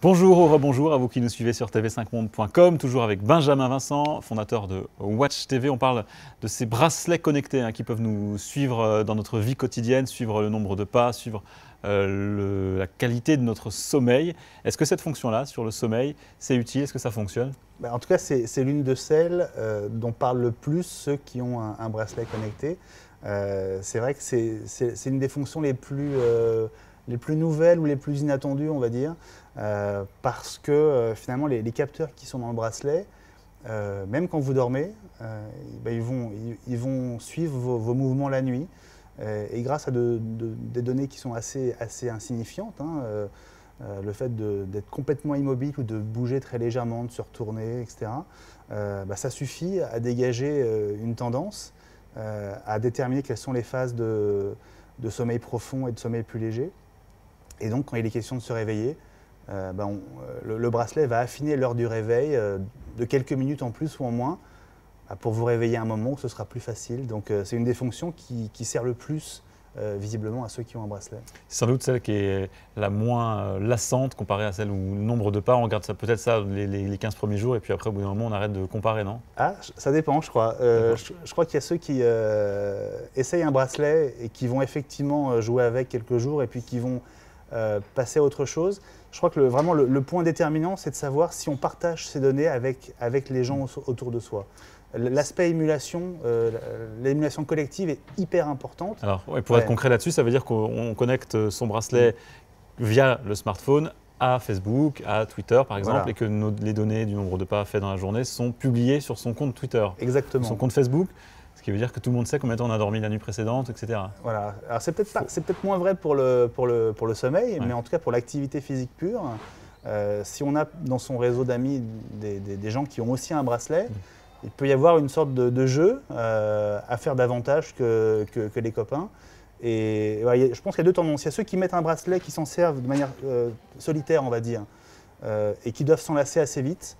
Bonjour ou rebonjour à vous qui nous suivez sur tv5monde.com, toujours avec Benjamin Vincent, fondateur de Watch TV. On parle de ces bracelets connectés qui peuvent nous suivre dans notre vie quotidienne, suivre le nombre de pas, suivre la qualité de notre sommeil. Est-ce que cette fonction-là, sur le sommeil, c'est utile? Est-ce que ça fonctionne? En tout cas, c'est l'une de celles dont parlent le plus ceux qui ont un bracelet connecté. C'est vrai que c'est une des fonctions les plus nouvelles ou les plus inattendues, on va dire, parce que finalement les capteurs qui sont dans le bracelet, même quand vous dormez, ils vont suivre vos mouvements la nuit. Et grâce à des données qui sont assez insignifiantes, le fait d'être complètement immobile ou de bouger très légèrement, de se retourner, etc., ça suffit à dégager une tendance, à déterminer quelles sont les phases de sommeil profond et de sommeil plus léger. Et donc, quand il est question de se réveiller, le bracelet va affiner l'heure du réveil de quelques minutes en plus ou en moins pour vous réveiller à un moment où ce sera plus facile. Donc, c'est une des fonctions qui sert le plus visiblement à ceux qui ont un bracelet. C'est sans doute celle qui est la moins lassante comparée à celle où le nombre de pas, on regarde ça peut-être les 15 premiers jours et puis après au bout d'un moment on arrête de comparer, non? Ah, ça dépend, je crois. Je crois qu'il y a ceux qui essayent un bracelet et qui vont effectivement jouer avec quelques jours et puis qui vont passer à autre chose. Je crois que vraiment le point déterminant, c'est de savoir si on partage ces données avec les gens autour de soi. L'aspect émulation, l'émulation collective est hyper importante. Alors, pour être concret là-dessus, ça veut dire qu'on connecte son bracelet via le smartphone à Facebook, à Twitter par exemple, et que les données du nombre de pas faits dans la journée sont publiées sur son compte Twitter. Exactement. Son compte Facebook, ce qui veut dire que tout le monde sait combien de temps on a dormi la nuit précédente, etc. Voilà. Alors c'est peut-être moins vrai pour le sommeil, mais en tout cas pour l'activité physique pure, si on a dans son réseau d'amis des gens qui ont aussi un bracelet, il peut y avoir une sorte de jeu à faire davantage que les copains. Et je pense qu'il y a deux tendances. Il y a ceux qui mettent un bracelet, qui s'en servent de manière solitaire, on va dire, et qui doivent s'enlacer assez vite.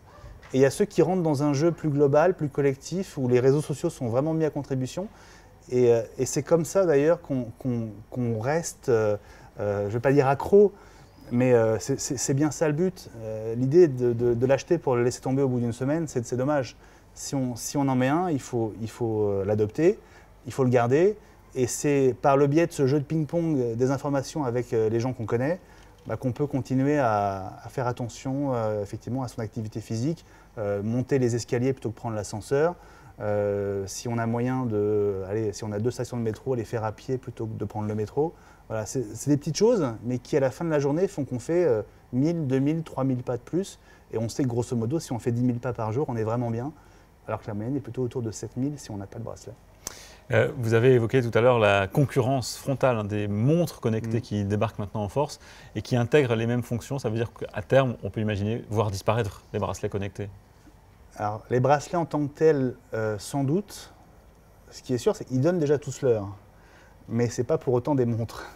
Et il y a ceux qui rentrent dans un jeu plus global, plus collectif, où les réseaux sociaux sont vraiment mis à contribution. Et c'est comme ça d'ailleurs qu'on reste, je ne vais pas dire accro, mais c'est bien ça le but. L'idée de l'acheter pour le laisser tomber au bout d'une semaine, c'est dommage. Si on en met un, il faut l'adopter, il faut le garder. Et c'est par le biais de ce jeu de ping-pong des informations avec les gens qu'on connaît qu'on peut continuer à faire attention effectivement à son activité physique, monter les escaliers plutôt que prendre l'ascenseur. Si on a moyen si on a 2 stations de métro, les faire à pied plutôt que de prendre le métro. Voilà, c'est des petites choses, mais qui à la fin de la journée font qu'on fait 1000, 2000, 3000 pas de plus. Et on sait que grosso modo, si on fait 10 000 pas par jour, on est vraiment bien. Alors que la moyenne est plutôt autour de 7000 si on n'a pas de bracelet. Vous avez évoqué tout à l'heure la concurrence frontale des montres connectées qui débarquent maintenant en force et qui intègrent les mêmes fonctions. Ça veut dire qu'à terme, on peut imaginer voir disparaître les bracelets connectés. Alors, les bracelets en tant que tels, sans doute. Ce qui est sûr, c'est qu'ils donnent déjà tous l'heure. Mais ce n'est pas pour autant des montres.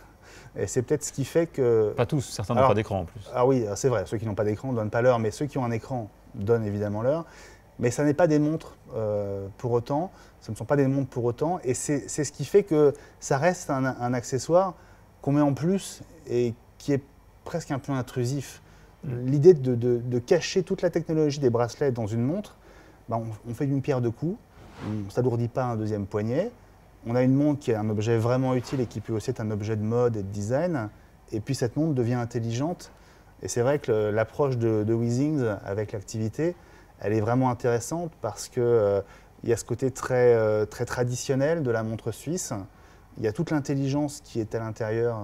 Et c'est peut-être ce qui fait que… Pas tous, certains n'ont pas d'écran en plus. Ah oui, c'est vrai, ceux qui n'ont pas d'écran ne donnent pas l'heure, mais ceux qui ont un écran donnent évidemment l'heure. Mais ça n'est pas des montres pour autant, ce ne sont pas des montres pour autant, et c'est ce qui fait que ça reste un accessoire qu'on met en plus et qui est presque un peu intrusif. L'idée de cacher toute la technologie des bracelets dans une montre, on fait d'une pierre deux coups, on ne s'alourdit pas un deuxième poignet, on a une montre qui est un objet vraiment utile et qui peut aussi être un objet de mode et de design, et puis cette montre devient intelligente, et c'est vrai que l'approche de Weezings avec l'activité, elle est vraiment intéressante parce qu'il y a ce côté très traditionnel de la montre suisse. Il y a toute l'intelligence qui est à l'intérieur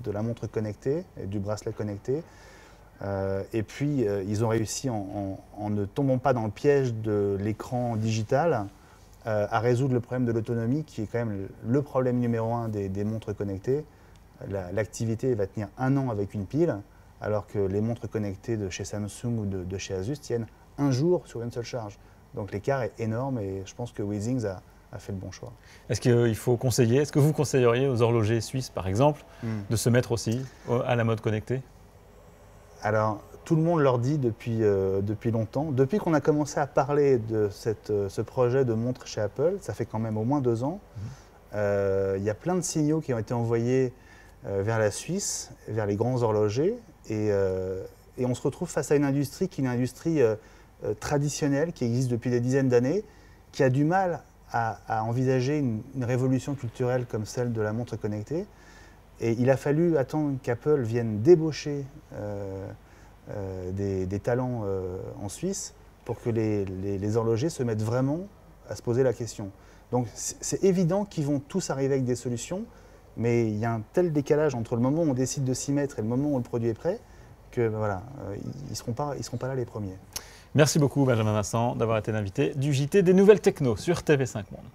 de la montre connectée et du bracelet connecté. Et puis, ils ont réussi, en ne tombant pas dans le piège de l'écran digital, à résoudre le problème de l'autonomie, qui est quand même le problème numéro 1 des montres connectées. L'activité va tenir 1 an avec une pile, alors que les montres connectées de chez Samsung ou de chez Asus tiennent 1 jour sur une seule charge. Donc l'écart est énorme et je pense que Weezings a fait le bon choix. Est-ce qu'il faut conseiller, est-ce que vous conseilleriez aux horlogers suisses par exemple de se mettre aussi à la mode connectée? Alors tout le monde leur dit depuis longtemps, depuis qu'on a commencé à parler de ce projet de montre chez Apple, ça fait quand même au moins 2 ans, il y a plein de signaux qui ont été envoyés vers la Suisse, vers les grands horlogers Et on se retrouve face à une industrie qui est une industrie traditionnelle, qui existe depuis des dizaines d'années, qui a du mal à envisager une révolution culturelle comme celle de la montre connectée. Et il a fallu attendre qu'Apple vienne débaucher des talents en Suisse pour que les horlogers se mettent vraiment à se poser la question. Donc c'est évident qu'ils vont tous arriver avec des solutions, mais il y a un tel décalage entre le moment où on décide de s'y mettre et le moment où le produit est prêt que voilà, ils ne seront pas là les premiers. Merci beaucoup Benjamin Vincent d'avoir été l'invité du JT des Nouvelles Techno sur TV5 Monde.